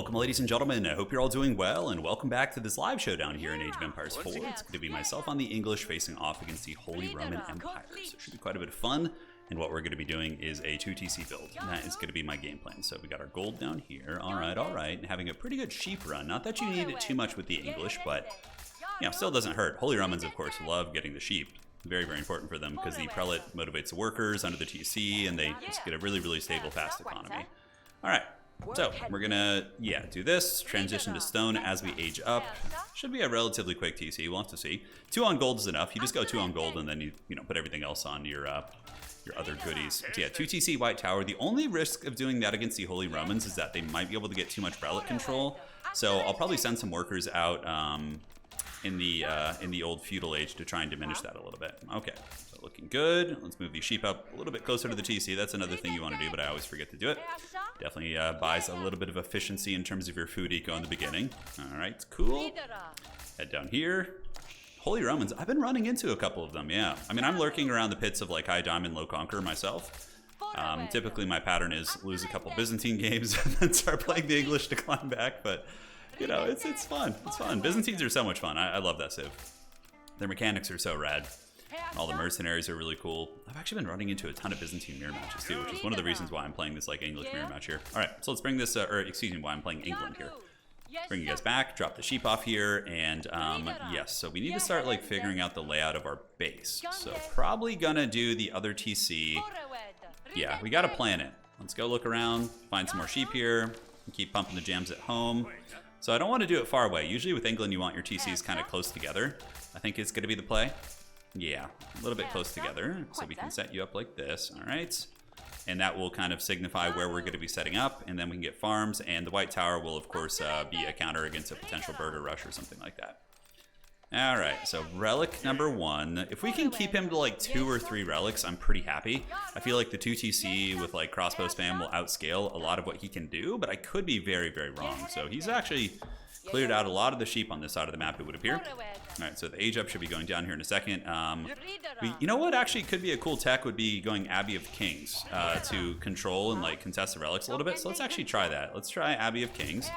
Welcome, ladies and gentlemen. I hope you're all doing well, and welcome back to this live showdown here in Age of Empires 4. It's going to be myself on the English facing off against the Holy Roman Empire. So it should be quite a bit of fun, and what we're going to be doing is a 2TC build, and that is going to be my game plan. So we got our gold down here. All right, and having a pretty good sheep run. Not that you need it too much with the English, but you know, still doesn't hurt. Holy Romans, of course, love getting the sheep. Very, very important for them because the prelate motivates the workers under the TC, and they just get a really, really stable, fast economy. All right. So we're gonna, do this, transition to stone as we age up. Should be a relatively quick TC, we'll have to see. 2 on gold is enough. You just go 2 on gold and then you put everything else on your other goodies. So yeah, 2 TC White Tower. The only risk of doing that against the Holy Romans is that they might be able to get too much relic control. So I'll probably send some workers out in the old feudal age to try and diminish that a little bit. Okay, so looking good. Let's move these sheep up a little bit closer to the TC. That's another thing you want to do, but I always forget to do it. Definitely buys a little bit of efficiency in terms of your food eco in the beginning. All right, cool. Head down here. Holy Romans, I've been running into a couple of them, yeah. I mean, I'm lurking around the pits of like high diamond, low conquer myself. Typically my pattern is lose a couple Byzantine games and then start playing the English to climb back, but you know, it's fun. It's fun. Byzantines are so much fun. I love that civ. Their mechanics are so rad. All the mercenaries are really cool. I've actually been running into a ton of Byzantine mirror matches too, which is one of the reasons why I'm playing this like English mirror match here. All right, so let's bring this, why I'm playing England here. Bring you guys back, drop the sheep off here, and yes, so we need to start like figuring out the layout of our base. So probably gonna do the other TC. Yeah, we gotta plan it. Let's go look around, find some more sheep here, and keep pumping the jams at home. So I don't want to do it far away. Usually with England, you want your TCs kind of close together. I think it's going to be the play. Yeah, a little bit close together. So we can set you up like this. All right. And that will kind of signify where we're going to be setting up. And then we can get farms. And the White Tower will, of course, be a counter against a potential burger rush or something like that. All right, so relic number 1. If we can keep him to like 2 or 3 relics, I'm pretty happy. I feel like the 2TC with like crossbow spam will outscale a lot of what he can do, but I could be very, very wrong. So he's actually cleared out a lot of the sheep on this side of the map, it would appear. All right, so the age up should be going down here in a second. You know what actually could be a cool tech would be going Abbey of Kings to control and like contest the relics a little bit. So let's actually try that. Let's try Abbey of Kings.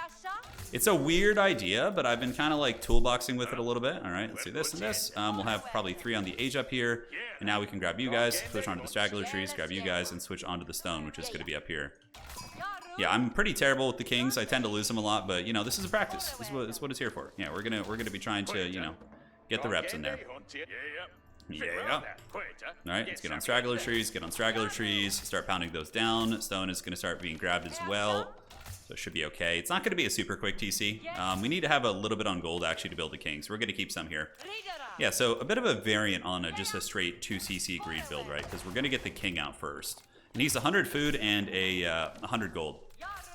It's a weird idea, but I've been kind of like toolboxing with it a little bit. All right, let's do this and this. We'll have probably 3 on the age up here. And now we can grab you guys, switch onto the straggler trees, grab you guys, and switch onto the stone, which is going to be up here. Yeah, I'm pretty terrible with the kings. I tend to lose them a lot, but, you know, this is a practice. This is what it's here for. Yeah, we're gonna be trying to, you know, get the reps in there. Yeah. All right, let's get on straggler trees, start pounding those down. Stone is going to start being grabbed as well. So it should be okay. It's not going to be a super quick TC. We need to have a little bit on gold actually to build the kings. We're going to keep some here. Yeah, so a bit of a variant on just a straight 2CC greed build, right? Because we're going to get the king out first. And he's 100 food and a 100 gold.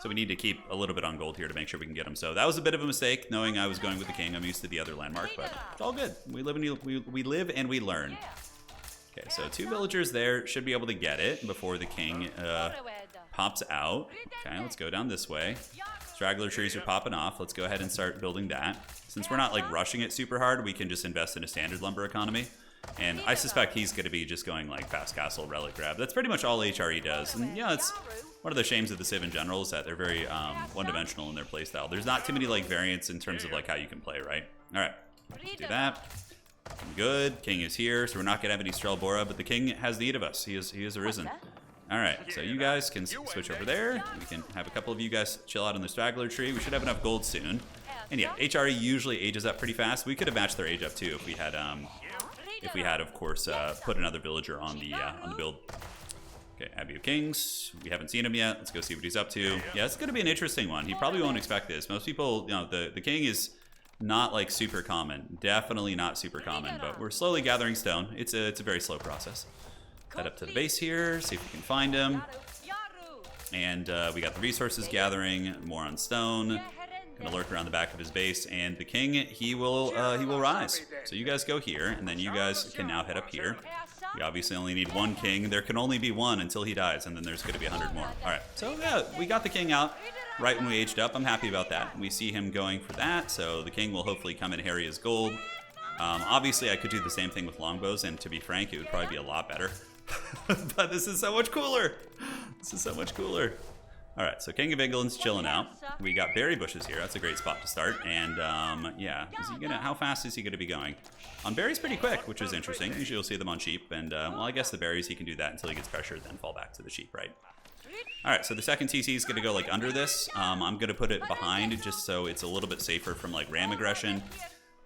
So we need to keep a little bit on gold here to make sure we can get him. So that was a bit of a mistake, knowing I was going with the king. I'm used to the other landmark, but it's all good. We live and we learn. Okay, so 2 villagers there should be able to get it before the king pops out. Okay, let's go down this way. Straggler trees are popping off. Let's go ahead and start building that. Since we're not like rushing it super hard, we can just invest in a standard lumber economy. And I suspect he's going to be just going like fast castle, relic grab. That's pretty much all HRE does. And yeah, it's one of the shames of the Civ in general is that they're very one-dimensional in their playstyle. There's not too many like variants in terms of like how you can play, right? All right, let's do that. Good. King is here, so we're not going to have any Strelbora, but the king has need of us. He is arisen. All right, so you guys can switch over there. We can have a couple of you guys chill out on the straggler tree. We should have enough gold soon. And yeah, HRE usually ages up pretty fast. We could have matched their age up too if we had, of course, put another villager on the build. Okay, Abbey of Kings. We haven't seen him yet. Let's go see what he's up to. Yeah, it's going to be an interesting one. He probably won't expect this. Most people, you know, the king is not like super common. Definitely not super common, but we're slowly gathering stone. It's a very slow process. Head up to the base here, see if we can find him. And we got the resources gathering, more on stone. Gonna lurk around the back of his base, and the king, he will rise. So you guys go here, and then you guys can now head up here. We obviously only need 1 king. There can only be 1 until he dies, and then there's gonna be 100 more. All right, so yeah, we got the king out right when we aged up. I'm happy about that. We see him going for that, so the king will hopefully come and harry his gold. Obviously, I could do the same thing with longbows, and to be frank, it would probably be a lot better. But this is so much cooler. This is so much cooler. Alright, so King of England's chilling out. We got berry bushes here. That's a great spot to start. And, yeah. How fast is he going to be going? On berries pretty quick, which is interesting. Usually you'll see them on sheep. And, well, I guess the berries he can do that until he gets pressured, then fall back to the sheep, right? Alright, so the second TC is going to go, like, under this. I'm going to put it behind just so it's a little bit safer from, like, ram aggression.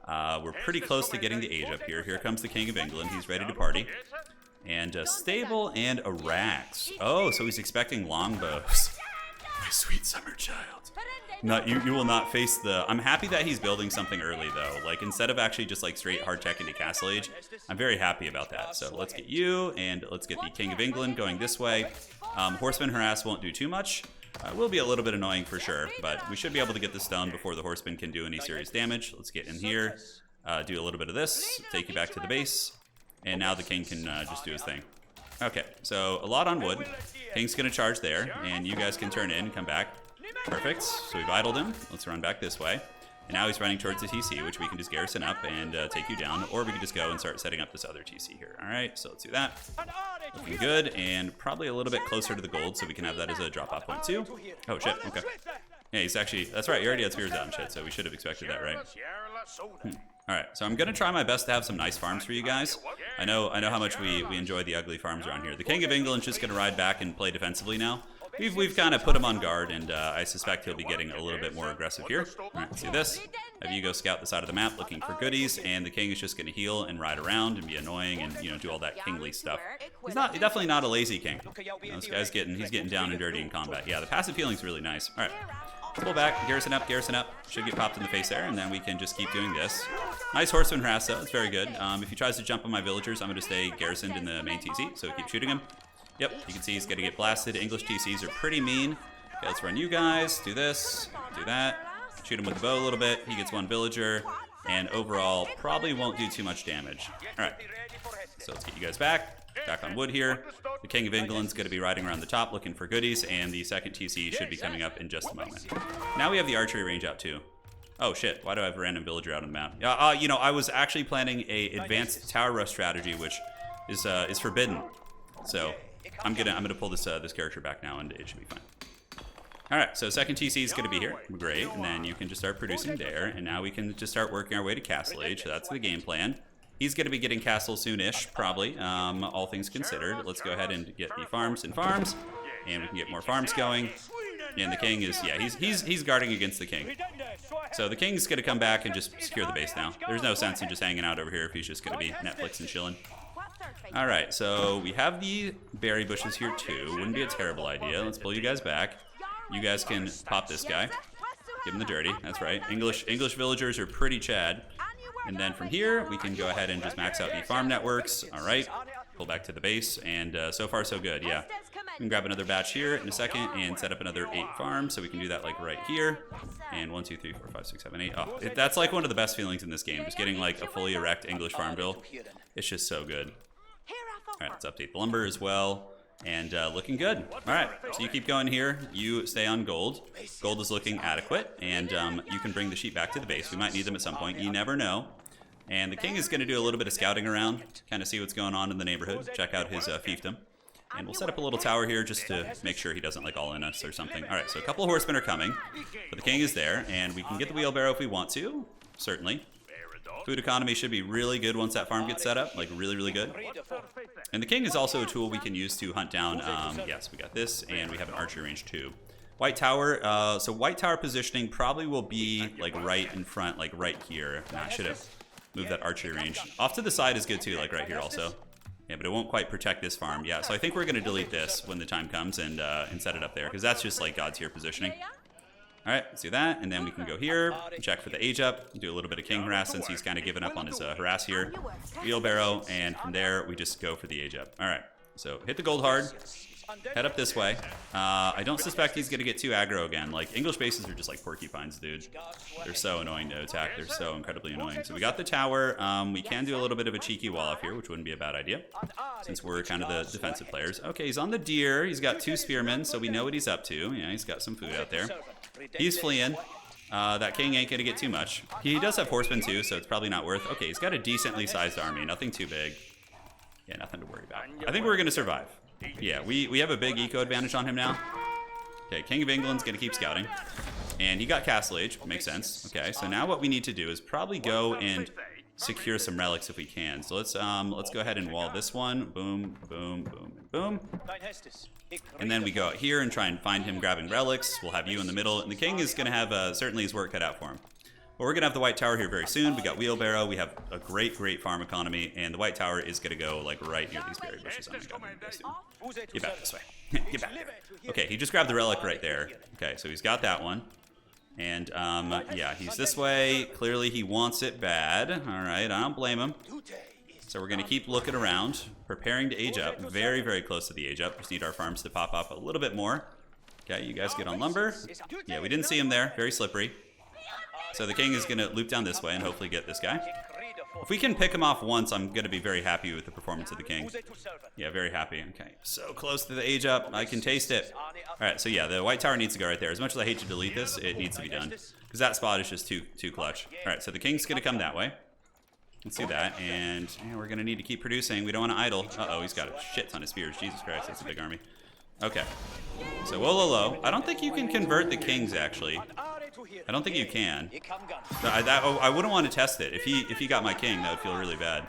We're pretty close to getting the age up here. Here comes the King of England. He's ready to party. And stable and a rax. Oh, so he's expecting longbows. My sweet summer child. No, you will not face the... I'm happy that he's building something early, though. Like, instead of actually just, like, straight hard tech into Castle Age, I'm very happy about that. So let's get you, and let's get the King of England going this way. Horseman harass won't do too much. Will be a little bit annoying for sure, but we should be able to get this done before the horseman can do any serious damage. Let's get in here, do a little bit of this, take you back to the base, and now the king can just do his thing. Okay, so a lot on wood. King's gonna charge there, and you guys can turn in and come back. Perfect, so we've idled him. Let's run back this way. And now he's running towards the TC, which we can just garrison up and take you down, or we can just go and start setting up this other TC here. All right, so let's do that. Looking good, and probably a little bit closer to the gold, so we can have that as a drop-off point too. Oh shit, okay. Yeah, he's actually, that's right, you already had spears out and shit, so we should have expected that, right? Alright, so I'm gonna try my best to have some nice farms for you guys. I know how much we enjoy the ugly farms around here. The King of England's just gonna ride back and play defensively now. We've kind of put him on guard, and I suspect he'll be getting a little bit more aggressive here. Alright, let's do this. Have you go scout the side of the map looking for goodies, and the king is just gonna heal and ride around and be annoying and, you know, do all that kingly stuff. He's definitely not a lazy king. You know, this guy's he's getting down and dirty in combat. Yeah, the passive healing's really nice. Alright. Pull back, garrison up, garrison up. Should get popped in the face there, and then we can just keep doing this. Nice horseman harass, though. It's very good. If he tries to jump on my villagers, I'm going to stay garrisoned in the main TC, so keep shooting him. Yep, you can see he's going to get blasted. English TCs are pretty mean. Okay, let's run you guys. Do this, do that. Shoot him with the bow a little bit. He gets one villager, and overall, probably won't do too much damage. All right, so let's get you guys back. Back on wood here. The King of England's going to be riding around the top looking for goodies, and the second TC should be coming up in just a moment. Now we have the archery range out too. Oh shit, why do I have a random villager out on the map? You know, I was actually planning a advanced tower rush strategy, which is forbidden. So I'm gonna pull this character back now, and it should be fine. All right, so second TC is going to be here. Great, and then you can just start producing there, and now we can just start working our way to Castle Age. So that's the game plan. He's going to be getting castle soon-ish, probably, all things considered. Let's go ahead and get the farms and farms, and we can get more farms going. And the king is, yeah, he's guarding against the king. So the king's going to come back and just secure the base now. There's no sense in just hanging out over here if he's just going to be Netflix and chilling. All right, so we have the berry bushes here too. Wouldn't be a terrible idea. Let's pull you guys back. You guys can pop this guy. Give him the dirty. That's right. English villagers are pretty chad. And then from here, we can go ahead and just max out the farm networks. All right, pull back to the base, and so far so good, yeah. We can grab another batch here in a second and set up another 8 farms, so we can do that like right here. And 1, 2, 3, 4, 5, 6, 7, 8. Oh, that's like one of the best feelings in this game, just getting like a fully erect English farm bill. It's just so good. All right, let's update the lumber as well. And looking good. All right, so you keep going here. You stay on gold. Gold is looking adequate, and you can bring the sheep back to the base. We might need them at some point. You never know. And the king is going to do a little bit of scouting around, kind of see what's going on in the neighborhood, check out his fiefdom. And we'll set up a little tower here just to make sure he doesn't like all in us or something. All right, so a couple of horsemen are coming, but the king is there, and we can get the wheelbarrow if we want to, certainly. Food economy should be really good once that farm gets set up, like really, really good. And the king is also a tool we can use to hunt down, yes, we got this, and we have an archery range too. White tower, so white tower positioning probably will be like right in front, like right here. Nah, I should have moved that archery range. Off to the side is good too, like right here also. Yeah, but it won't quite protect this farm. Yeah, so I think we're going to delete this when the time comes and set it up there, because that's just like God tier positioning. All right, let's do that, and then we can go here, check for the age up, do a little bit of king harass since he's kind of given up on his harass here. Wheelbarrow, and from there, we just go for the age up. All right, so hit the gold hard, head up this way. I don't suspect he's going to get too aggro again. Like, English bases are just like porcupines, dude. They're so annoying to attack. They're so incredibly annoying. So we got the tower. We can do a little bit of a cheeky wall off here, which wouldn't be a bad idea, since we're kind of the defensive players. Okay, he's on the deer. He's got 2 spearmen, so we know what he's up to. Yeah, he's got some food out there. He's fleeing. That king ain't gonna get too much. He does have horsemen too, so it's probably not worth. Okay, he's got a decently sized army. Nothing too big. Yeah, nothing to worry about. I think we're gonna survive. Yeah, we have a big eco advantage on him now. Okay, King of England's gonna keep scouting. And he got Castle Age, makes sense. Okay, so now what we need to do is probably go and secure some relics if we can. So let's go ahead and wall this one. Boom, boom, boom, and boom. And then we go out here and try and find him grabbing relics. We'll have you in the middle, and the king is gonna have certainly his work cut out for him. But we're gonna have the White Tower here very soon. We got Wheelbarrow. We have a great farm economy, and the White Tower is gonna go like right near these berry bushes. Oh my God, get back this way. Get back there. Okay, he just grabbed the relic right there. Okay, so he's got that one. And yeah, he's this way. Clearly he wants it bad. All right, I don't blame him. So we're gonna keep looking around, preparing to age up. Very close to the age up. Just need our farms to pop up a little bit more. Okay, you guys get on lumber. Yeah, we didn't see him there. Very slippery. So the king is gonna loop down this way and hopefully get this guy. If we can pick him off once, I'm gonna be very happy with the performance of the king. Yeah, very happy. Okay, so close to the age up. I can taste it. All right, so yeah, the White Tower needs to go right there. As much as I hate to delete this, it needs to be done because that spot is just too clutch. All right, so the king's gonna come that way. Let's do that, and we're gonna need to keep producing. We don't want to idle. Uh-oh, he's got a shit ton of spears. Jesus Christ, that's a big army. Okay, so whoa. I don't think you can convert the kings actually. I don't think you can. I wouldn't want to test it. If he got my king, that would feel really bad.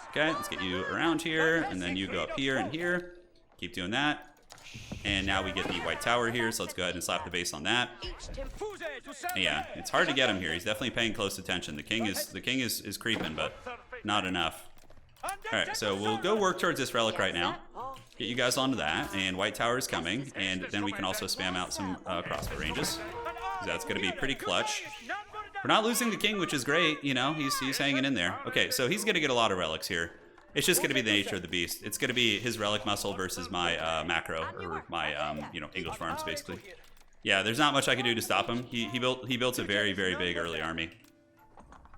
Okay, let's get you around here, and then you go up here and here. Keep doing that. And now we get the White Tower here, so let's go ahead and slap the base on that. Yeah, it's hard to get him here. He's definitely paying close attention. The king is creeping, but not enough. All right, so we'll go work towards this relic right now. Get you guys onto that, and White Tower is coming, and then we can also spam out some crossbow ranges. That's going to be pretty clutch. We're not losing the king, which is great. You know, he's hanging in there. Okay, so he's going to get a lot of relics here. It's just going to be the nature of the beast. It's going to be his relic muscle versus my macro, or my English farms basically. Yeah, there's not much I can do to stop him. He built a very big early army.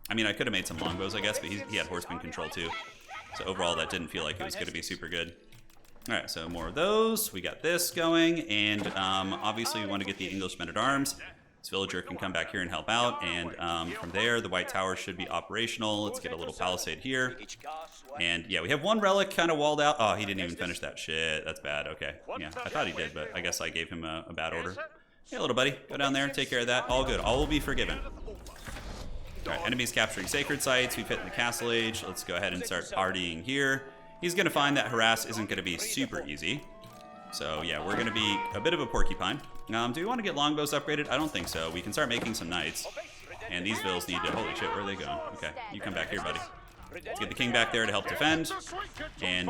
I mean, I could have made some longbows, I guess, but he had horseman control too. So overall, that didn't feel like it was going to be super good. All right, so more of those. We got this going, and obviously we want to get the English men-at-arms. This villager can come back here and help out, and from there, the White Tower should be operational. Let's get a little palisade here. And yeah, we have one relic kind of walled out. Oh, he didn't even finish that. Shit, that's bad. Okay, yeah, I thought he did, but I guess I gave him a bad order. Hey, little buddy, go down there, take care of that. All good, all will be forgiven. All right, enemies capturing sacred sites. We've hit the castle age. Let's go ahead and start partying here. He's going to find that harass isn't going to be super easy. So yeah, we're going to be a bit of a porcupine. Do we want to get longbows upgraded? I don't think so. We can start making some knights. And these vills need to... Holy shit, where are they going? Okay, you come back here, buddy. Let's get the king back there to help defend. And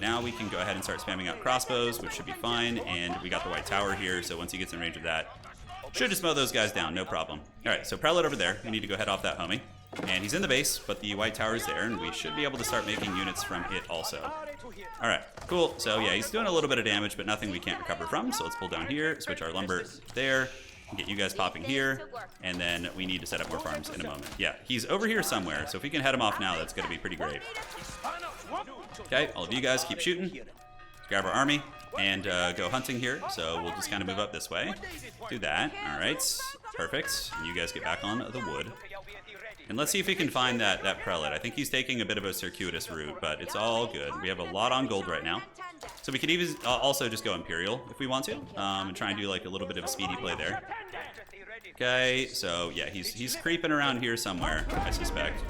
now we can go ahead and start spamming out crossbows, which should be fine. And we got the White Tower here, so once he gets in range of that, should just mow those guys down, no problem. All right, so Prelate over there. We need to go head off that homie. And he's in the base, but the White Tower is there, and we should be able to start making units from it also. All right, cool. So yeah, he's doing a little bit of damage, but nothing we can't recover from. So let's pull down here, switch our lumber there, and get you guys popping here, and then we need to set up more farms in a moment. Yeah, he's over here somewhere, so if we can head him off now, that's going to be pretty great. Okay, all of you guys keep shooting. Let's grab our army and go hunting here. So we'll just kind of move up this way. Do that. All right, perfect. And you guys get back on the wood. And let's see if we can find that prelate. I think he's taking a bit of a circuitous route, but it's all good. We have a lot on gold right now. So we could even also just go Imperial if we want to, and try and do like a little bit of a speedy play there. Okay, so yeah, he's creeping around here somewhere, I suspect.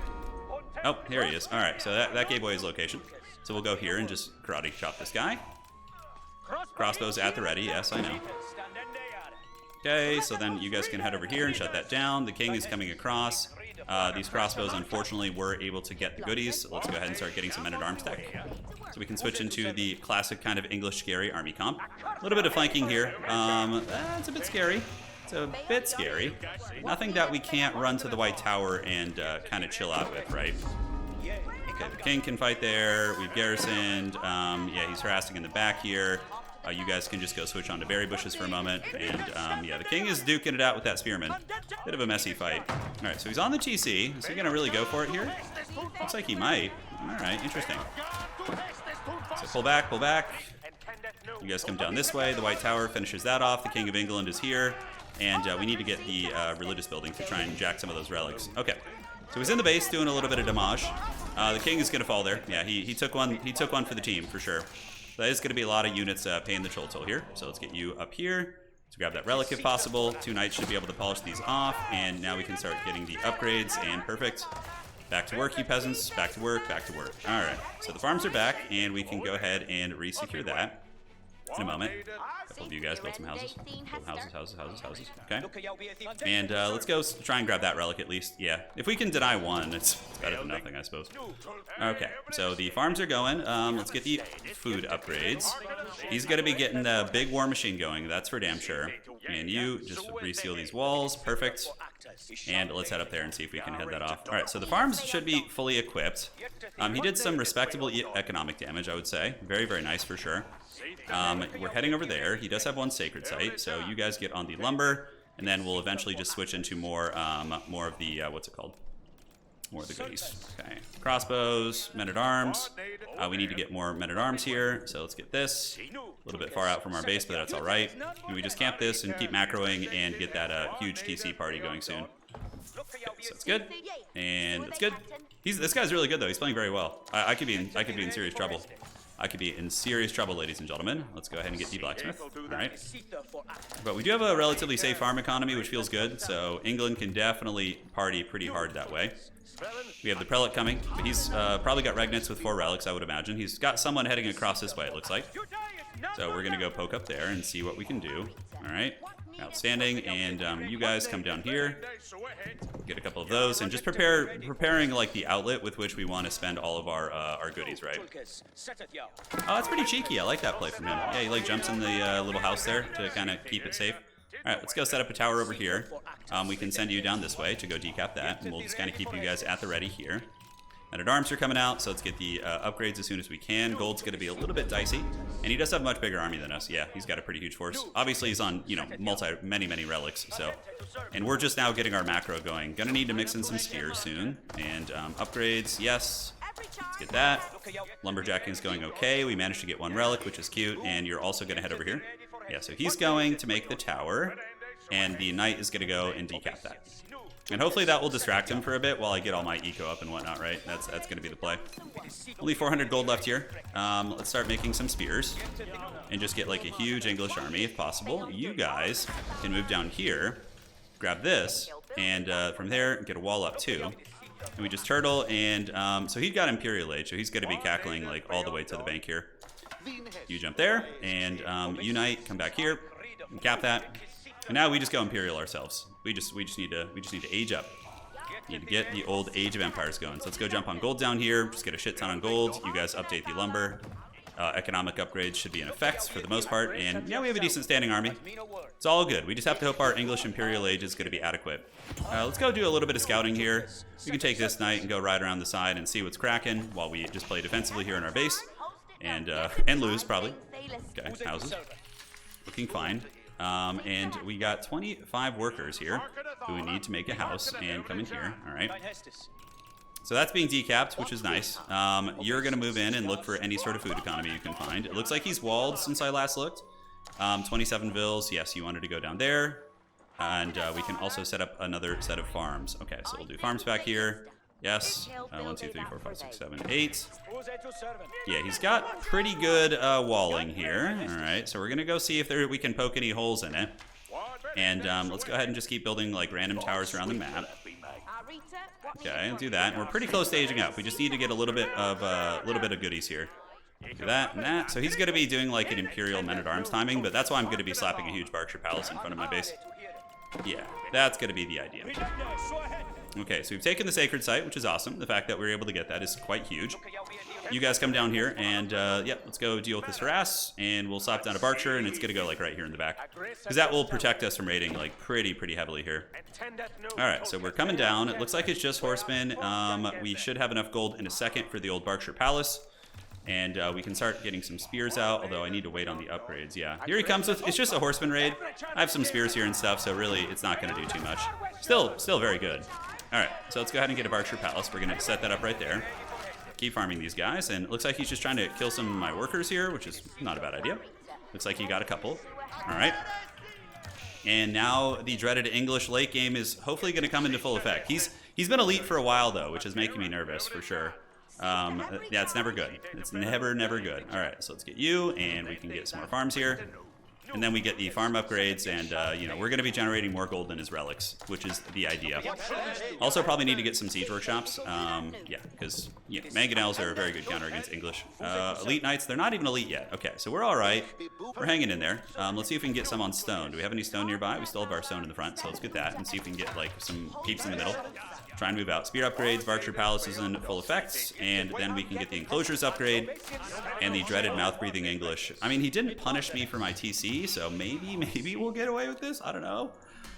Oh, here he is. All right, so that gave away his location. So we'll go here and just karate chop this guy. Crossbows at the ready, yes, I know. Okay, so then you guys can head over here and shut that down. The king is coming across. These crossbows, unfortunately, were able to get the goodies. So let's go ahead and start getting some men-at-arms tech. So we can switch into the classic kind of English scary army comp. A little bit of flanking here. It's a bit scary. It's a bit scary. Nothing that we can't run to the White Tower and kind of chill out with, right? Okay, the king can fight there. We've garrisoned. Yeah, he's harassing in the back here. You guys can just go switch on to berry bushes for a moment. And yeah, the king is duking it out with that spearman. Bit of a messy fight. All right, so he's on the TC. Is he going to really go for it here? Looks like he might. All right, interesting. So pull back, pull back. You guys come down this way. The White Tower finishes that off. The King of England is here. And we need to get the religious building to try and jack some of those relics. Okay, so he's in the base doing a little bit of damage. The king is going to fall there. Yeah, he took one. He took one for the team, for sure. That is going to be a lot of units paying the toll here. So let's get you up here. to grab that relic if possible. 2 knights should be able to polish these off, and now we can start getting the upgrades, and perfect. Back to work, you peasants. Back to work, back to work. All right, so the farms are back, and we can go ahead and re-secure that in a moment. A couple of you guys build some houses. Build houses. Okay. And let's go try and grab that relic at least. Yeah, if we can deny one, it's better than nothing, I suppose. Okay, so the farms are going. Let's get the food upgrades. He's going to be getting the big war machine going. That's for damn sure. And you just reseal these walls. Perfect. And let's head up there and see if we can head that off. All right, so the farms should be fully equipped. He did some respectable economic damage, I would say. Very, very nice for sure. We're heading over there. He does have one sacred site, so you guys get on the lumber, and then we'll eventually just switch into more of the, what's it called? More of the goodies. Okay, crossbows, men-at-arms. We need to get more men-at-arms here, so let's get this. A little bit far out from our base, but that's all right. And we just camp this and keep macroing and get that huge TC party going soon. Okay, so it's good, and it's good. This guy's really good though. He's playing very well. I could be in serious trouble. I could be in serious trouble, ladies and gentlemen. Let's go ahead and get the blacksmith. All right. But we do have a relatively safe farm economy, which feels good. So England can definitely party pretty hard that way. We have the prelate coming. But he's probably got regnants with 4 relics, I would imagine. He's got someone heading across this way, it looks like. So we're going to go poke up there and see what we can do. All right. Outstanding. And you guys come down here. Get a couple of those. And just preparing like the outlet with which we want to spend all of our goodies, right? Oh, that's pretty cheeky. I like that play from him. Yeah, he like jumps in the little house there to kind of keep it safe. All right, let's go set up a tower over here. We can send you down this way to go decap that. And we'll just kind of keep you guys at the ready here. Men-at-arms are coming out, so let's get the upgrades as soon as we can. Gold's going to be a little bit dicey, and he does have a much bigger army than us. Yeah, he's got a pretty huge force. Obviously, he's on, you know, many relics, so. And we're just now getting our macro going. Gonna need to mix in some spears soon. And upgrades, yes. Let's get that. Lumberjacking is going okay. We managed to get 1 relic, which is cute, and you're also going to head over here. Yeah, so he's going to make the tower, and the knight is going to go and decap that. And hopefully that will distract him for a bit while I get all my eco up and whatnot, right? That's going to be the play. Only 400 gold left here. Let's start making some spears and just get like a huge English army if possible. You guys can move down here, grab this, and from there get a wall up too. And we just turtle, and so he got Imperial age, so he's going to be cackling like all the way to the bank here. You jump there, and unite, come back here, and cap that. And now we just go Imperial ourselves. We just need to age up. Need to get the old Age of Empires going. So let's go jump on gold down here. Just get a shit ton on gold. You guys update the lumber. Economic upgrades should be in effect for the most part. And yeah, we have a decent standing army. It's all good. We just have to hope our English Imperial age is going to be adequate. Let's go do a little bit of scouting here. We can take this knight and go right around the side and see what's cracking while we just play defensively here in our base. And lose probably. Okay, houses. Looking fine. And we got 25 workers here who we need to make a house and come in here. All right. So that's being decapped, which is nice. You're going to move in and look for any sort of food economy you can find. It looks like he's walled since I last looked. 27 vills. Yes, you wanted to go down there. And we can also set up another set of farms. Okay, so we'll do farms back here. Yes. 1, 2, 3, 4, 5, 6, 7, 8. Yeah, he's got pretty good walling here. All right, so we're going to go see if we can poke any holes in it. And let's go ahead and just keep building like random towers around the map. Okay, and do that. And we're pretty close to aging up. We just need to get a little bit of goodies here. Do that and that. So he's going to be doing like an Imperial men-at-arms timing, but that's why I'm going to be slapping a huge Berkshire Palace in front of my base. Yeah, that's going to be the idea. Okay, so we've taken the sacred site, which is awesome. The fact that we were able to get that is quite huge. You guys come down here, and yeah, let's go deal with this harass, and we'll slap down a Berkshire, and it's going to go like right here in the back. Because that will protect us from raiding like pretty heavily here. Alright, so we're coming down. It looks like it's just horsemen. We should have enough gold in a second for the old Berkshire Palace. And we can start getting some spears out, although I need to wait on the upgrades. Yeah, here he comes with, it's just a horseman raid. I have some spears here and stuff, so really it's not going to do too much. Still very good. All right, so let's go ahead and get a Berkshire Palace. We're going to set that up right there. Keep farming these guys, and it looks like he's just trying to kill some of my workers here, which is not a bad idea. Looks like he got a couple. All right. And now the dreaded English late game is hopefully going to come into full effect. He's been elite for a while, though, which is making me nervous for sure. Yeah, it's never good. It's never good. All right, so let's get you, and we can get some more farms here. And then we get the farm upgrades, and you know, we're going to be generating more gold than his relics, which is the idea. Also, probably need to get some siege workshops. Yeah, because mangonels are a very good counter against English. Elite knights, they're not even elite yet. Okay, so we're all right. We're hanging in there. Let's see if we can get some on stone. Do we have any stone nearby? We still have our stone in the front, so let's get that and see if we can get like some peeps in the middle. Try and move out. Spear upgrades, Berkshire Palace is in full effect, and then we can get the enclosures upgrade and the dreaded mouth-breathing English. I mean, he didn't punish me for my TC, so maybe we'll get away with this. I don't know.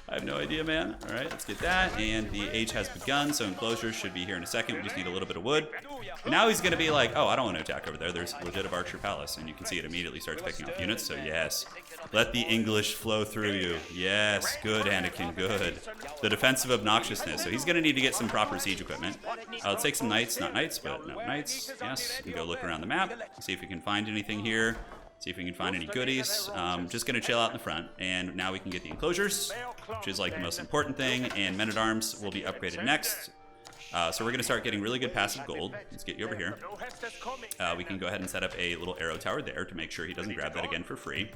I have no idea, man. All right, let's get that, and the age has begun, so enclosures should be here in a second. We just need a little bit of wood. And now he's going to be like, oh, I don't want to attack over there. There's legit a Berkshire Palace, and you can see it immediately starts picking up units, so yes. Let the English flow through you. Yes, good, Anakin, good. The defensive obnoxiousness. So he's going to need to get some proper siege equipment. Let's take some knights. Not knights, but no knights. Yes, we can go look around the map, see if we can find anything here. See if we can find any goodies. Just going to chill out in the front. And now we can get the enclosures, which is like the most important thing. And men-at-arms will be upgraded next. So we're going to start getting really good passive gold. Let's get you over here. We can go ahead and set up a little arrow tower there to make sure he doesn't grab that again for free.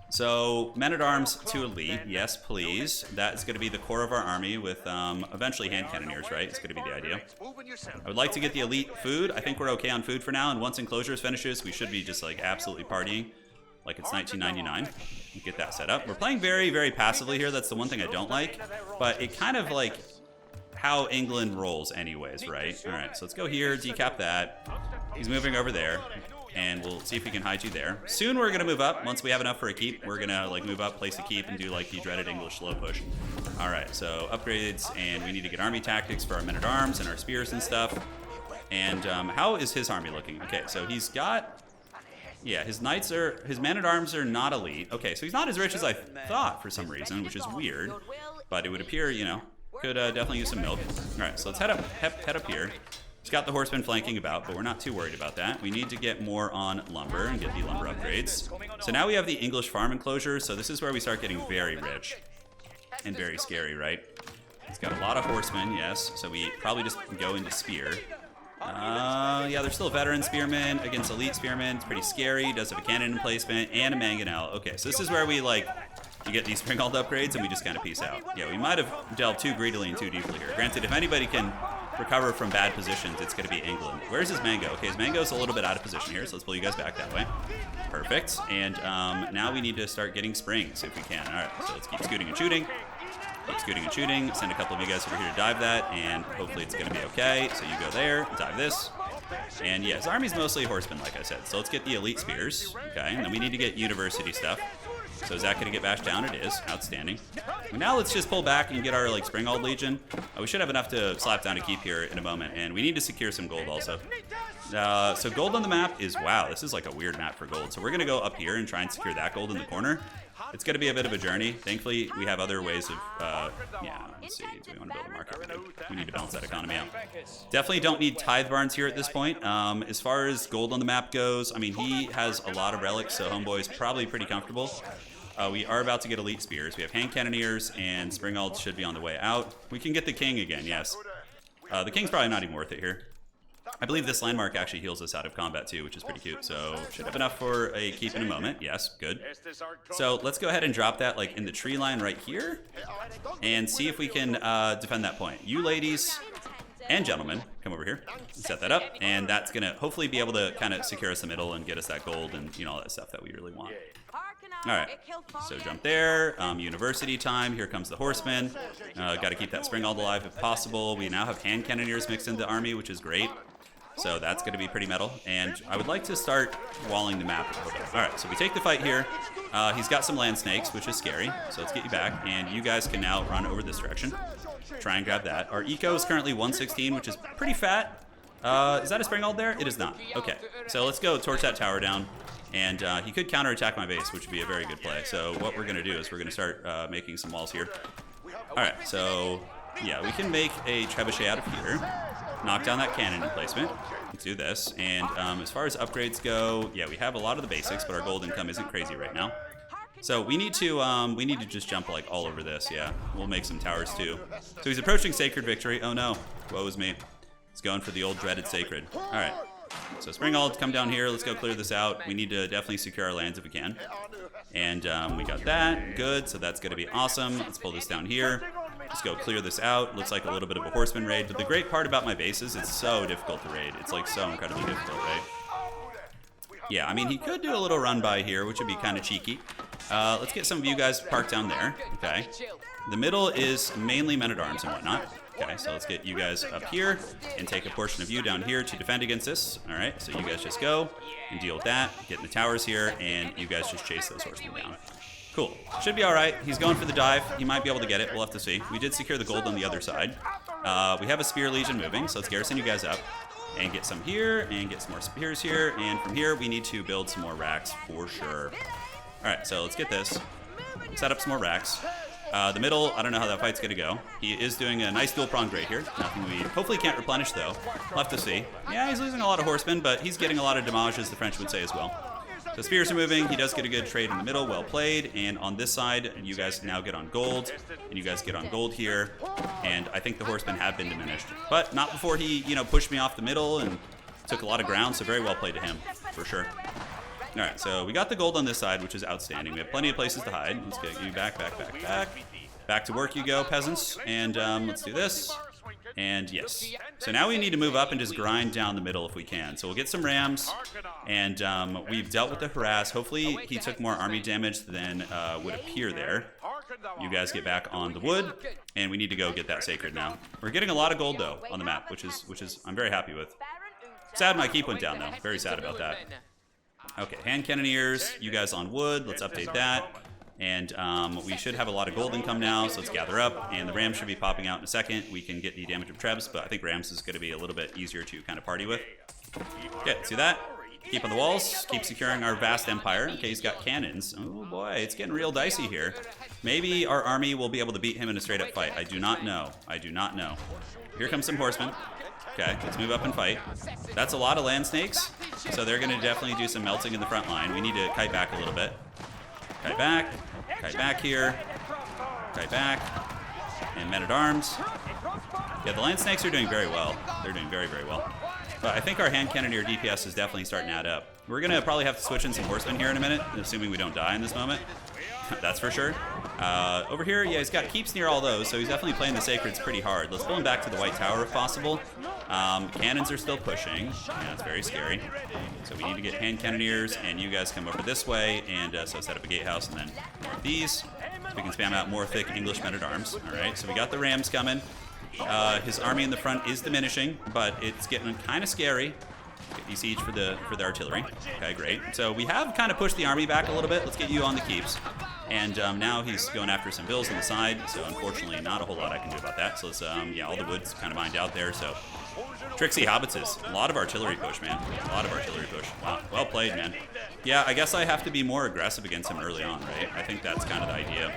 So, men-at-arms to elite, yes please. That's going to be the core of our army with eventually hand cannoneers, right? It's going to be the idea. I would like to get the elite food. I think we're okay on food for now, and once enclosures finishes, we should be just like absolutely partying like it's 1999. Get that set up. We're playing very, very passively here. That's the one thing I don't like, but it kind of like how England rolls anyways, right? All right, so let's go here, decap that. He's moving over there. And we'll see if we can hide you there. Soon we're gonna move up. Once we have enough for a keep, we're gonna like move up, place a keep, and do like the dreaded English slow push. All right, so upgrades, and we need to get army tactics for our men-at-arms and our spears and stuff. And how is his army looking? Okay, so he's got, yeah, his men-at-arms are not elite. Okay, so he's not as rich as I thought for some reason, which is weird. But it would appear, you know, could definitely use some milk. All right, so let's head up here. He's got the horsemen flanking about, but we're not too worried about that. We need to get more on lumber and get the lumber upgrades. So now we have the English farm enclosure, so this is where we start getting very rich and very scary, right? He's got a lot of horsemen, yes, so we probably just go into spear. Yeah, there's still veteran spearmen against elite spearmen. It's pretty scary. Does have a cannon emplacement and a mangonel. Okay, so this is where we like you get these springald upgrades and we just kind of peace out. Yeah, we might have delved too greedily and too deeply here. Granted, if anybody can recover from bad positions, it's going to be England. Where's his mango? Okay, his mango's a little bit out of position here, so let's pull you guys back that way. Perfect. And now we need to start getting springs if we can. All right, so let's keep scooting and shooting. Keep scooting and shooting. Send a couple of you guys over here to dive that, and hopefully it's going to be okay. So you go there, dive this. And yeah, his army's mostly horsemen, like I said. So let's get the elite spears. Okay, and then we need to get university stuff. So is that going to get bashed down? It is. Outstanding. And now let's just pull back and get our like Springald Legion. We should have enough to slap down a keep here in a moment. And we need to secure some gold also. So gold on the map is, wow, this is like a weird map for gold. So we're going to go up here and try and secure that gold in the corner. It's going to be a bit of a journey. Thankfully, we have other ways of, yeah, let's see. Do we want to build a market? We need to balance that economy out. Definitely don't need tithe barns here at this point. As far as gold on the map goes, I mean, he has a lot of relics, so Homeboy's probably pretty comfortable. We are about to get elite spears. We have hand cannoneers, and Springalds should be on the way out. We can get the king again, yes. The king's probably not even worth it here. I believe this landmark actually heals us out of combat too, which is pretty cute. So should have enough for a keep in a moment. Yes, good. So let's go ahead and drop that like in the tree line right here and see if we can defend that point. You ladies and gentlemen, come over here and set that up. And that's going to hopefully be able to kind of secure us the middle and get us that gold and, you know, all that stuff that we really want. All right, so jump there. University time. Here comes the horsemen. Got to keep that Springald alive if possible. We now have hand cannoneers mixed into the army, which is great. So that's going to be pretty metal. And I would like to start walling the map a little bit. All right, so we take the fight here. He's got some land snakes, which is scary. So let's get you back. And you guys can now run over this direction. Try and grab that. Our eco is currently 116, which is pretty fat. Is that a Springald there? It is not. Okay, so let's go torch that tower down. And he could counterattack my base, which would be a very good play. So what we're going to do is we're going to start making some walls here. All right, so yeah, we can make a trebuchet out of here. Knock down that cannon emplacement. Let's do this. And as far as upgrades go, yeah, we have a lot of the basics, but our gold income isn't crazy right now. So we need to just jump like all over this. Yeah, we'll make some towers too. So he's approaching Sacred Victory. Oh no, woe is me. He's going for the old dreaded Sacred. All right. So Springald, come down here. Let's go clear this out. We need to definitely secure our lands if we can. And we got that. Good. So that's going to be awesome. Let's pull this down here. Let's go clear this out. Looks like a little bit of a horseman raid. But the great part about my base is it's so difficult to raid. It's like so incredibly difficult, right? Yeah, I mean, he could do a little run by here, which would be kind of cheeky. Let's get some of you guys parked down there. Okay. The middle is mainly men-at-arms and whatnot. Okay, so let's get you guys up here and take a portion of you down here to defend against this. All right, so you guys just go and deal with that. Get in the towers here, and you guys just chase those horsemen down. Cool. Should be all right. He's going for the dive. He might be able to get it. We'll have to see. We did secure the gold on the other side. We have a spear legion moving, so let's garrison you guys up. And get some here, and get some more spears here. And from here, we need to build some more racks for sure. All right, so let's get this. Set up some more racks. The middle, I don't know how that fight's going to go. He is doing a nice dual-pronged raid here. Nothing we hopefully can't replenish, though. We'll have to see. Yeah, he's losing a lot of horsemen, but he's getting a lot of damage, as the French would say as well. So spears are moving. He does get a good trade in the middle. Well played. And on this side, you guys now get on gold. And you guys get on gold here. And I think the horsemen have been diminished. But not before he, pushed me off the middle and took a lot of ground. So very well played to him, for sure. All right, so we got the gold on this side, which is outstanding. We have plenty of places to hide. Let's get you back. Back to work you go, peasants. And let's do this. And yes. So now we need to move up and just grind down the middle if we can. So we'll get some rams. And we've dealt with the harass. Hopefully he took more army damage than would appear there. You guys get back on the wood. And we need to go get that sacred now. We're getting a lot of gold, though, on the map, which is I'm very happy with. Sad my keep went down, though. Very sad about that. Okay, hand cannoneers, you guys on wood. Let's update that. And we should have a lot of gold income now, so let's gather up. And the rams should be popping out in a second. We can get the damage of trebs, but I think rams is going to be a little bit easier to kind of party with. Okay, let's do that. Keep on the walls. Keep securing our vast empire. Okay, he's got cannons. Oh boy, it's getting real dicey here. Maybe our army will be able to beat him in a straight-up fight. I do not know. Here comes some horsemen. Okay, let's move up and fight. That's a lot of land snakes, so they're going to definitely do some melting in the front line. We need to kite back a little bit. Kite back here, kite back, and men-at-arms. Yeah, the land snakes are doing very well. They're doing very, very well. But I think our hand cannoneer DPS is definitely starting to add up. We're going to probably have to switch in some horsemen here in a minute, assuming we don't die in this moment. That's for sure. Over here, yeah, he's got keeps near all those, so he's definitely playing the sacreds pretty hard. Let's pull him back to the White Tower if possible. Cannons are still pushing. Yeah, it's very scary. So we need to get hand cannoneers, and you guys come over this way, and so set up a gatehouse, and then more of these. So we can spam out more thick English men-at-arms. All right, so we got the rams coming. His army in the front is diminishing, but it's getting kind of scary. Get the siege for the artillery. Okay, great. So we have kind of pushed the army back a little bit. Let's get you on the keeps. And now he's going after some bills on the side. So unfortunately, not a whole lot I can do about that. So let's, yeah, all the wood's kind of mined out there. So Trixie hobbitses. A lot of artillery push, man. A lot of artillery push. Wow, well played, man. Yeah, I guess I have to be more aggressive against him early on, right? I think that's kind of the idea.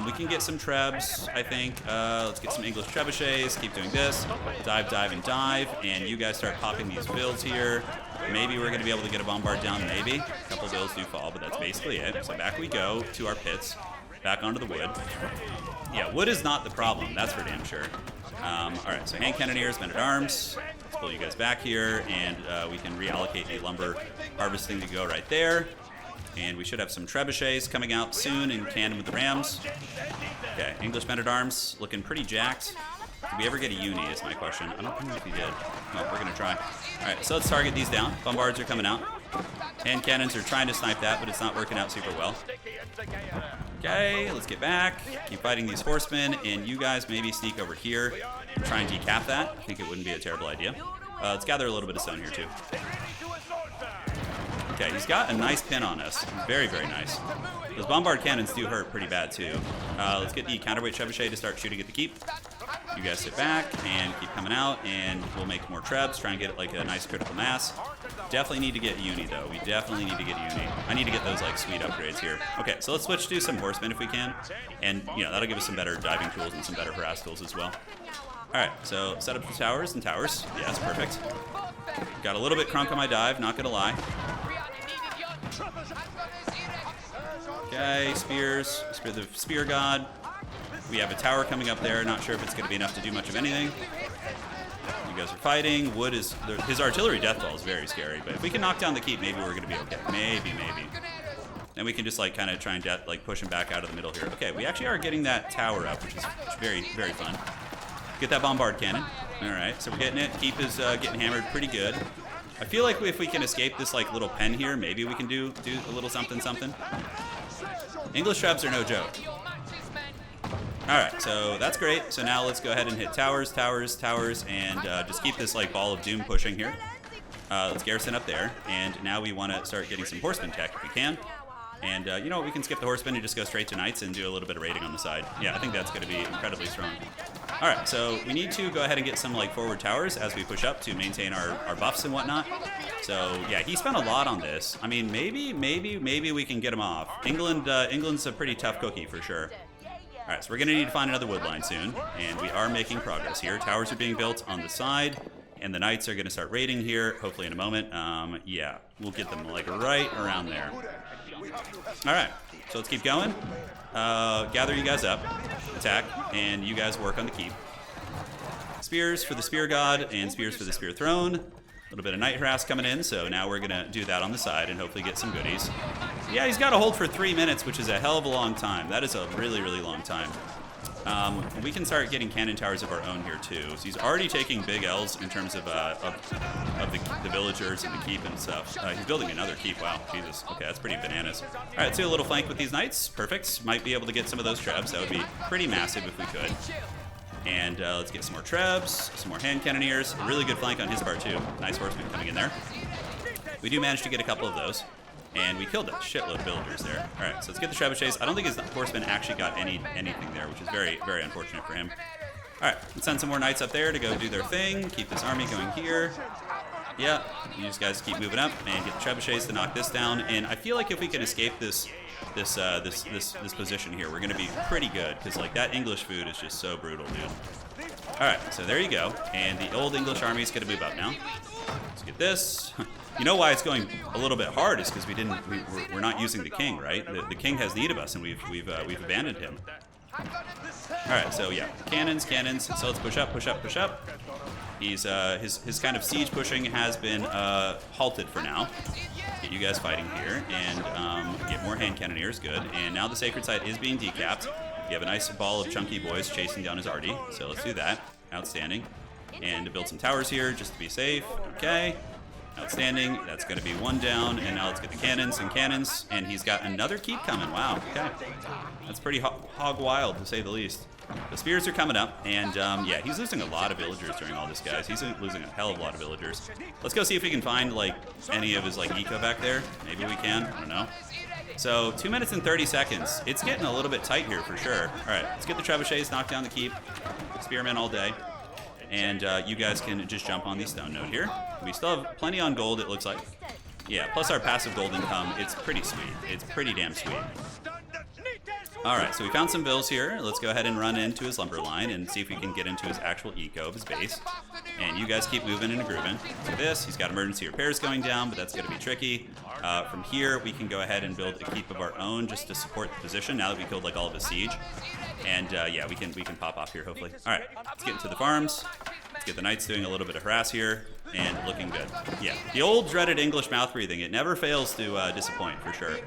We can get some trebs, I think. Let's get some English trebuchets. Keep doing this. Dive, and you guys start popping these builds here. Maybe we're going to be able to get a bombard down, maybe. A couple builds do fall, but that's basically it. So back we go to our pits. Back onto the wood. Yeah, wood is not the problem. That's for damn sure. All right, so hand cannoneers, men-at-arms. Let's pull you guys back here, and we can reallocate the lumber harvesting to go right there. And we should have some trebuchets coming out soon in tandem with the rams. Okay, English men-at-arms looking pretty jacked. Did we ever get a uni is my question. I don't think we did. No, we're going to try. All right, so let's target these down. Bombards are coming out. Hand cannons are trying to snipe that, but it's not working out super well. Okay, let's get back. Keep fighting these horsemen, and you guys maybe sneak over here and try and decap that. I think it wouldn't be a terrible idea. Let's gather a little bit of stone here, too. Okay, he's got a nice pin on us. Very, very nice. Those bombard cannons do hurt pretty bad, too. Let's get the counterweight trebuchet to start shooting at the keep. You guys sit back and keep coming out, and we'll make more trebs, try and get like a nice critical mass. Definitely need to get uni, though. We definitely need to get uni. I need to get those like sweet upgrades here. Okay, so let's switch to some horsemen if we can. And, that'll give us some better diving tools and some better harass tools as well. All right, so set up the towers and towers. Yes, perfect. Got a little bit crunk on my dive, not gonna lie. Okay, spears. Spear the spear god. We have a tower coming up there. Not sure if it's going to be enough to do much of anything. You guys are fighting. Wood is... His artillery death ball is very scary. But if we can knock down the keep, maybe we're going to be okay. Maybe. Then we can just like kind of try and like push him back out of the middle here. Okay, we actually are getting that tower up, which is very, very fun. Get that bombard cannon. All right, so we're getting it. Keep is getting hammered pretty good. I feel like if we can escape this like little pen here, maybe we can do a little something. English traps are no joke. All right, so that's great. So now let's go ahead and hit towers, and just keep this like ball of doom pushing here. Let's garrison up there, and now we want to start getting some horseman tech if we can. And you know what, we can skip the horsemen and just go straight to knights and do a little bit of raiding on the side. Yeah, I think that's going to be incredibly strong. All right, so we need to go ahead and get some like forward towers as we push up to maintain our buffs and whatnot. So yeah, he spent a lot on this. I mean, maybe we can get him off. England's a pretty tough cookie for sure. All right, so we're going to need to find another wood line soon, and we are making progress here. Towers are being built on the side, and the knights are going to start raiding here, hopefully in a moment. Yeah, we'll get them like right around there. All right, so let's keep going. Gather you guys up, attack, and you guys work on the keep. Spears for the spear god and spears for the spear throne. A little bit of knight harass coming in, so now we're gonna do that on the side and hopefully get some goodies. Yeah, he's got to hold for 3 minutes, which is a hell of a long time. That is a really, really long time. We can start getting cannon towers of our own here too. So he's already taking big L's in terms of the villagers and the keep and stuff. He's building another keep. Wow, Jesus. Okay, that's pretty bananas. All right, let's do a little flank with these knights. Perfect. Might be able to get some of those trebs. That would be pretty massive if we could. And let's get some more trebs, some more hand cannoneers. A really good flank on his part too. Nice horseman coming in there. We do manage to get a couple of those. And we killed a shitload of villagers there. All right, so let's get the trebuchets. I don't think his horseman actually got anything there, which is very, very unfortunate for him. All right, let's send some more knights up there to go do their thing. Keep this army going here. Yeah, you just guys keep moving up and get the trebuchets to knock this down. And I feel like if we can escape this position here, we're gonna be pretty good because like that English food is just so brutal, dude. All right, so there you go. And the old English army is gonna move up now. Let's get this. You know why it's going a little bit hard is because we're not using the king, right? The king has need of us, and we've abandoned him. All right, so yeah, cannons. So let's push up. He's his kind of siege pushing has been halted for now. Get you guys fighting here and get more hand cannoneers. Good. And now the sacred site is being decapped. You have a nice ball of chunky boys chasing down his arty. So let's do that. Outstanding. And to build some towers here just to be safe. Okay. Outstanding. That's going to be one down. And now let's get the cannons. And he's got another keep coming. Wow. Okay. That's pretty hog wild, to say the least. The spears are coming up. And, yeah, he's losing a lot of villagers during all this, guys. He's losing a hell of a lot of villagers. Let's go see if we can find, like, any of his, like, eco back there. Maybe we can. I don't know. So, 2 minutes and 30 seconds. It's getting a little bit tight here, for sure. All right. Let's get the trebuchets, knock down the keep. Spearmen all day. And you guys can just jump on the stone node here. We still have plenty on gold, it looks like. Yeah, plus our passive gold income. It's pretty sweet. It's pretty damn sweet. All right, so we found some vills here. Let's go ahead and run into his lumber line and see if we can get into his actual eco of his base. And you guys keep moving and grooving. So this, he's got emergency repairs going down, but that's going to be tricky. From here, we can go ahead and build a keep of our own just to support the position now that we killed like all of his siege. And yeah, we can pop off here hopefully. All right, let's get into the farms. Let's get the knights doing a little bit of harass here and looking good. Yeah, the old dreaded English mouth breathing. It never fails to disappoint for sure.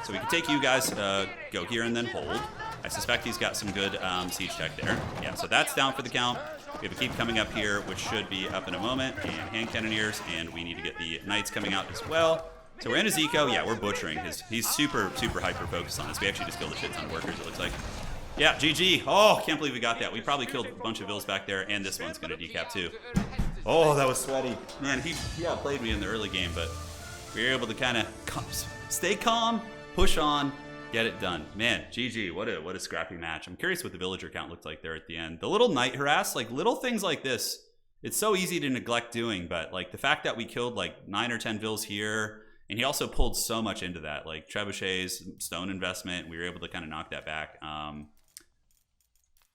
So we can take you guys, go here and then hold. I suspect he's got some good siege tech there. Yeah, so that's down for the count. We have a keep coming up here, which should be up in a moment, and hand cannoneers, and we need to get the knights coming out as well. So we're in his eco. Yeah, we're butchering his. He's super hyper focused on this. We actually just killed a shit ton of workers, it looks like. Yeah, GG. Oh, can't believe we got that. We probably killed a bunch of vills back there, and this one's going to decap too. Oh, that was sweaty. Man, he outplayed me in the early game, but we were able to kind of stay calm, push on, get it done. Man, GG, what a scrappy match. I'm curious what the villager count looked like there at the end. The little knight harass, like little things like this, it's so easy to neglect doing, but like the fact that we killed like 9 or 10 vills here, and he also pulled so much into that, like trebuchets, stone investment, we were able to kind of knock that back.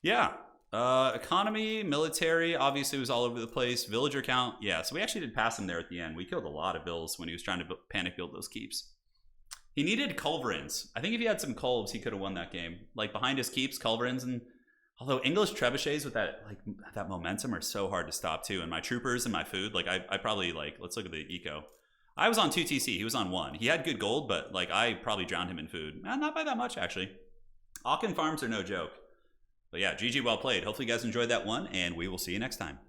Yeah, economy, military, obviously was all over the place. Villager count, yeah, so we actually did pass him there at the end. We killed a lot of vills when he was trying to panic build those keeps. He needed culverins. I think if he had some culves, he could have won that game. Like behind his keeps, culverins and Although English trebuchets with that that momentum are so hard to stop too, and my troopers and my food, like I probably like, let's look at the eco. I was on 2 TC, he was on 1. He had good gold, but like I probably drowned him in food. Not by that much actually. Aachen farms are no joke. But yeah, GG, well played. Hopefully you guys enjoyed that one, and we will see you next time.